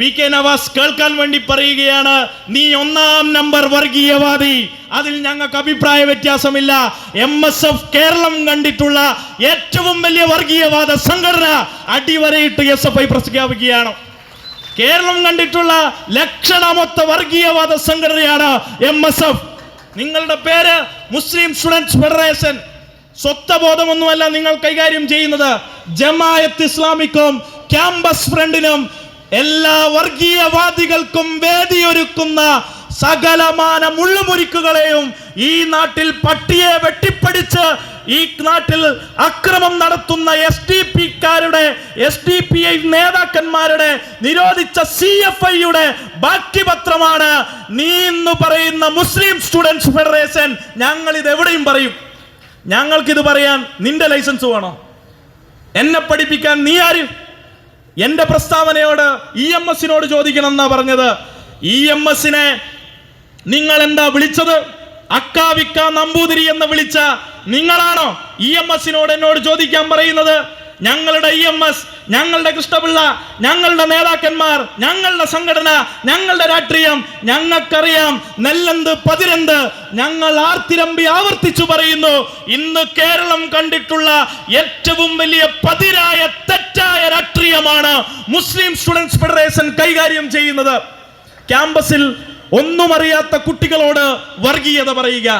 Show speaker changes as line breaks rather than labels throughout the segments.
PK Nawaz കേൾക്കാൻ വേണ്ടി പറയുകയാണ്, നീ ഒന്നാം നമ്പർ വർഗീയവാദി. അതിൽ ഞങ്ങൾക്ക് അഭിപ്രായ വ്യത്യാസമില്ല. MSF കേരളം കണ്ടിട്ടുള്ള ഏറ്റവും വലിയ വർഗീയവാദ സംഘടന അടിവരയിട്ട് SFI പ്രഖ്യാപിക്കുകയാണ്. കേരളം കണ്ടിട്ടുള്ള ലക്ഷണമൊത്ത വർഗീയവാദ സംഘടനയാണ് MSF. നിങ്ങളുടെ പേര് മുസ്ലിം സ്റ്റുഡൻസ് ഫെഡറേഷൻ. സ്വത്വബോധമൊന്നുമല്ല നിങ്ങൾ കൈകാര്യം ചെയ്യുന്നത്. ജമാഅത്ത് ഇസ്ലാമിക്കും ക്യാമ്പസ് ഫ്രണ്ടിനും എല്ലാ വർഗീയവാദികൾക്കും വേദിയൊരുക്കുന്ന സകലമാന മുള്ളുമുരിക്കുകളെയും ഈ നാട്ടിൽ പട്ടിയെ വെട്ടിപ്പടിച്ച് ഈ നാട്ടിൽ അക്രമം നടത്തുന്ന SDPI നേതാക്കന്മാരുടെ നിരോധിച്ച CFIയുടെ ബാക്കി പത്രമാണ് നീ എന്ന് പറയുന്ന മുസ്ലിം സ്റ്റുഡൻസ് ഫെഡറേഷൻ. ഞങ്ങൾ ഇത് എവിടെയും പറയും. ഞങ്ങൾക്കിത് പറയാൻ നിന്റെ ലൈസൻസ് വേണോ? എന്നെ പഠിപ്പിക്കാൻ നീ ആര്? എന്റെ പ്രസ്താവനയോട് EMSനോട് ചോദിക്കണം എന്നാ പറഞ്ഞത്. EMSനെ നിങ്ങൾ എന്താ വിളിച്ചത്? അക്കാവിക്ക നമ്പൂതിരി എന്ന് വിളിച്ച നിങ്ങളാണോ EMSനോട് എന്നോട് ചോദിക്കാൻ പറയുന്നത്? ഞങ്ങളുടെ EMS, ഞങ്ങളുടെ കൃഷ്ണപിള്ള, ഞങ്ങളുടെ നേതാക്കന്മാർ, ഞങ്ങളുടെ സംഘടന, ഞങ്ങളുടെ രാഷ്ട്രീയം ഞങ്ങൾക്കറിയാം. നെല്ലെന്ത് പതിരെന്ത് ഞങ്ങൾ ആർത്തിരമ്പി ആവർത്തിച്ചു പറയുന്നു. ഇന്ന് കേരളം കണ്ടിട്ടുള്ള ഏറ്റവും വലിയ പതിരായ തെറ്റായ രാഷ്ട്രീയമാണ് മുസ്ലിം സ്റ്റുഡൻസ് ഫെഡറേഷൻ കൈകാര്യം ചെയ്യുന്നത്. ക്യാമ്പസിൽ ഒന്നും അറിയാത്ത കുട്ടികളോട് വർഗീയത പറയുക,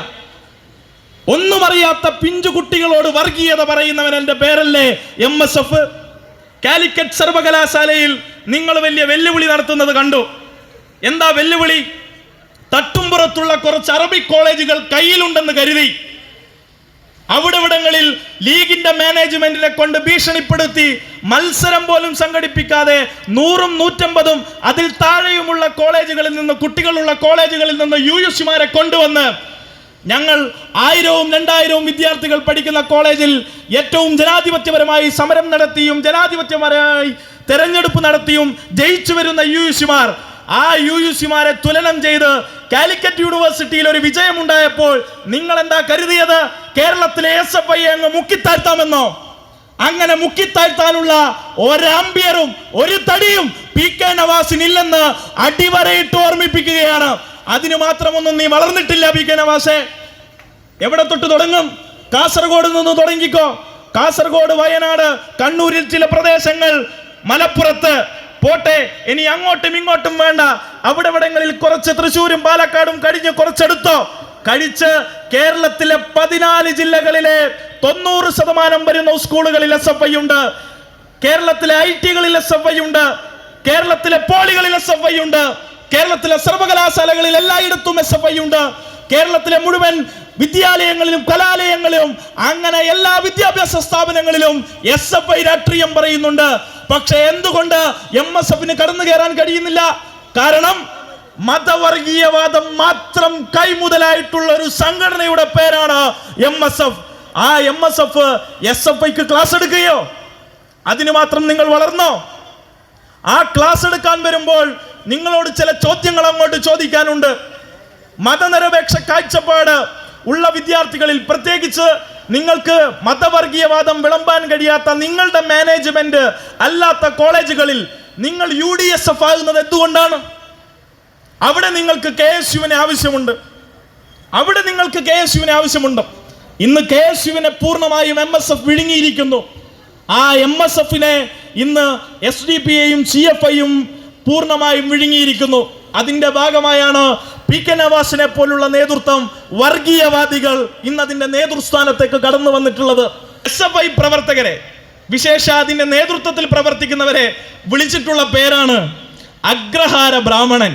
ഒന്നും അറിയാത്ത പിഞ്ചു കുട്ടികളോട് വർഗീയത പറയുന്നവൻ എന്റെ പേരല്ലേ MSF? കാലിക്കറ്റ് സർവകലാശാലയിൽ നിങ്ങൾ വലിയ വെല്ലുവിളി നടത്തുന്നത് കണ്ടു. എന്താ വെല്ലുവിളി? തട്ടുംപുറത്തുള്ള കുറച്ച് അറബിക് കോളേജുകൾ കയ്യിലുണ്ടെന്ന് കരുതി അവിടെവിടങ്ങളിൽ ലീഗിന്റെ മാനേജ്മെന്റിനെ കൊണ്ട് ഭീഷണിപ്പെടുത്തി മത്സരം പോലും സംഘടിപ്പിക്കാതെ 100ഉം 150ഉം അതിൽ താഴെയുമുള്ള കോളേജുകളിൽ നിന്ന്, കുട്ടികളുള്ള കോളേജുകളിൽ നിന്ന് UUCമാരെ കൊണ്ടുവന്ന് ഞങ്ങൾ 1000ഉം 2000ഉം വിദ്യാർത്ഥികൾ പഠിക്കുന്ന കോളേജിൽ ഏറ്റവും ജനാധിപത്യപരമായി സമരം നടത്തിയും ജനാധിപത്യപരമായി തെരഞ്ഞെടുപ്പ് നടത്തിയും ജയിച്ചു വരുന്ന UUCമാർ, ആ UUCമാരെ തുലനം ചെയ്ത് കാലിക്കറ്റ് യൂണിവേഴ്സിറ്റിയിൽ ഒരു വിജയമുണ്ടായപ്പോൾ നിങ്ങൾ എന്താ കരുതിയത്? കേരളത്തിലെ SFI അങ്ങ് മുക്കിത്താഴ്ത്താമെന്നോ? അങ്ങനെ മുക്കിത്താഴ്ത്താനുള്ള ഒരാംബിയറും ഒരു തടിയും PK നവാസിനില്ലെന്ന് അടിവരയിട്ട് ഓർമ്മിപ്പിക്കുകയാണ്. അതിന് മാത്രമൊന്നും നീ വളർന്നിട്ടില്ല PK നവാസെ. എവിടെ തൊട്ട് തുടങ്ങും? കാസർഗോഡ് നിന്ന് തുടങ്ങിക്കോ. കാസർഗോഡ്, വയനാട്, കണ്ണൂരിൽ ചില പ്രദേശങ്ങൾ, മലപ്പുറത്ത് പോട്ടെ, ഇനി അങ്ങോട്ടും ഇങ്ങോട്ടും വേണ്ട. അവിടെവിടങ്ങളിൽ കുറച്ച് തൃശ്ശൂരും പാലക്കാടും കഴിഞ്ഞ് കുറച്ചെടുത്തോ. കഴിച്ച് കേരളത്തിലെ 14 ജില്ലകളിലെ 90% വരുന്ന സ്കൂളുകളിൽ SFI ഉണ്ട്. കേരളത്തിലെ ITകളിൽ SFI ഉണ്ട്. കേരളത്തിലെ പോളികളിൽ SFI ഉണ്ട്. കേരളത്തിലെ സർവകലാശാലകളിൽ എല്ലായിടത്തും SFI ഉണ്ട്. കേരളത്തിലെ മുഴുവൻ വിദ്യാലയങ്ങളിലും കലാലയങ്ങളിലും അങ്ങനെ എല്ലാ വിദ്യാഭ്യാസ സ്ഥാപനങ്ങളിലും SFI രാഷ്ട്രീയം പറയുന്നുണ്ട്. പക്ഷെ എന്തുകൊണ്ട് MSFന് കടന്നു കയറാൻ കഴിയുന്നില്ല? കാരണം മതവർഗീയവാദം മാത്രം കൈമുതലായിട്ടുള്ള ഒരു സംഘടനയുടെ പേരാണ് MSF. ആ MSF SFIക്ക് ക്ലാസ് എടുക്കുകയോ? അതിന് മാത്രം നിങ്ങൾ വളർന്നോ? ആ ക്ലാസ് എടുക്കാൻ വരുമ്പോൾ നിങ്ങളോട് ചില ചോദ്യങ്ങൾ അങ്ങോട്ട് ചോദിക്കാനുണ്ട്. മതനിരപേക്ഷ കാഴ്ചപ്പാട് ഉള്ള വിദ്യാർത്ഥികളിൽ, പ്രത്യേകിച്ച് നിങ്ങൾക്ക് മതവർഗീയവാദം വിളമ്പാൻ കഴിയാത്ത നിങ്ങളുടെ മാനേജ്മെന്റ് അല്ലാത്ത കോളേജുകളിൽ നിങ്ങൾ UDSF ആകുന്നത് എന്തുകൊണ്ടാണ്? അവിടെ നിങ്ങൾക്ക് KSUവിനെ ആവശ്യമുണ്ട്. അവിടെ നിങ്ങൾക്ക് KSUവിനെ ആവശ്യമുണ്ട്. ഇന്ന് KSUവിനെ പൂർണ്ണമായും MSF വിഴുങ്ങിയിരിക്കുന്നു. ആ MSFനെ ഇന്ന് SDPIയും CFIയും പൂർണ്ണമായും വിഴുങ്ങിയിരിക്കുന്നു. അതിന്റെ ഭാഗമായാണ് PK നവാസിനെ പോലുള്ള നേതൃത്വം, വർഗീയവാദികൾ ഇന്ന് അതിന്റെ നേതൃസ്ഥാനത്തേക്ക് കടന്നു വന്നിട്ടുള്ളത്. SFI പ്രവർത്തകരെ, വിശേഷ അതിന്റെ നേതൃത്വത്തിൽ പ്രവർത്തിക്കുന്നവരെ വിളിച്ചിട്ടുള്ള പേരാണ് അഗ്രഹാര ബ്രാഹ്മണൻ.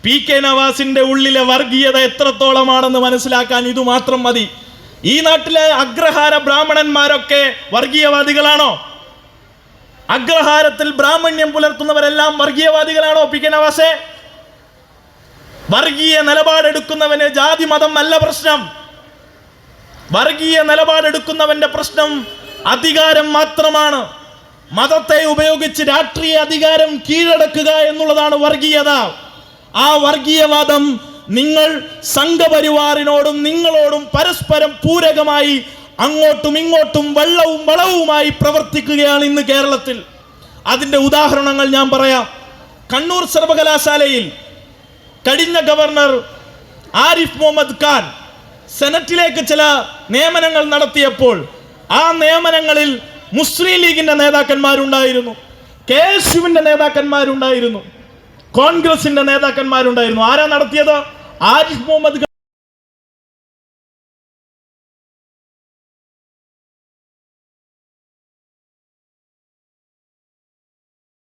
PK നവാസിന്റെ ഉള്ളിലെ വർഗീയത എത്രത്തോളമാണെന്ന് മനസ്സിലാക്കാൻ ഇത് മാത്രം മതി. ഈ നാട്ടിലെ അഗ്രഹാര ബ്രാഹ്മണന്മാരൊക്കെ വർഗീയവാദികളാണോ? അഗ്രഹാരത്തിൽ ബ്രാഹ്മണ്യം പുലർത്തുന്നവരെല്ലാം വർഗീയവാദികളാണോ PK നവാസെ? വർഗീയ നിലപാടെടുക്കുന്നവന് ജാതി മതം അല്ല പ്രശ്നം. വർഗീയ നിലപാടെടുക്കുന്നവന്റെ പ്രശ്നം അധികാരം മാത്രമാണ്. മതത്തെ ഉപയോഗിച്ച് രാഷ്ട്രീയ അധികാരം കീഴടക്കുക എന്നുള്ളതാണ് വർഗീയത. ആ വർഗീയവാദം നിങ്ങൾ സംഘപരിവാറിനോടും നിങ്ങളോടും പരസ്പരം പൂരകമായി അങ്ങോട്ടും ഇങ്ങോട്ടും വെള്ളവും വളവുമായി പ്രവർത്തിക്കുകയാണ് ഇന്ന് കേരളത്തിൽ. അതിന്റെ ഉദാഹരണങ്ങൾ ഞാൻ പറയാം. കണ്ണൂർ സർവകലാശാലയിൽ കഴിഞ്ഞ ഗവർണർ ആരിഫ് മുഹമ്മദ് ഖാൻ സെനറ്റിലേക്ക് ചില നിയമനങ്ങൾ നടത്തിയപ്പോൾ ആ നിയമനങ്ങളിൽ മുസ്ലിം ലീഗിന്റെ നേതാക്കന്മാരുണ്ടായിരുന്നു, KSUവിന്റെ നേതാക്കന്മാരുണ്ടായിരുന്നു, കോൺഗ്രസിന്റെ നേതാക്കന്മാരുണ്ടായിരുന്നു. ആരാ നടത്തിയത്? ആരിഫ് മുഹമ്മദ്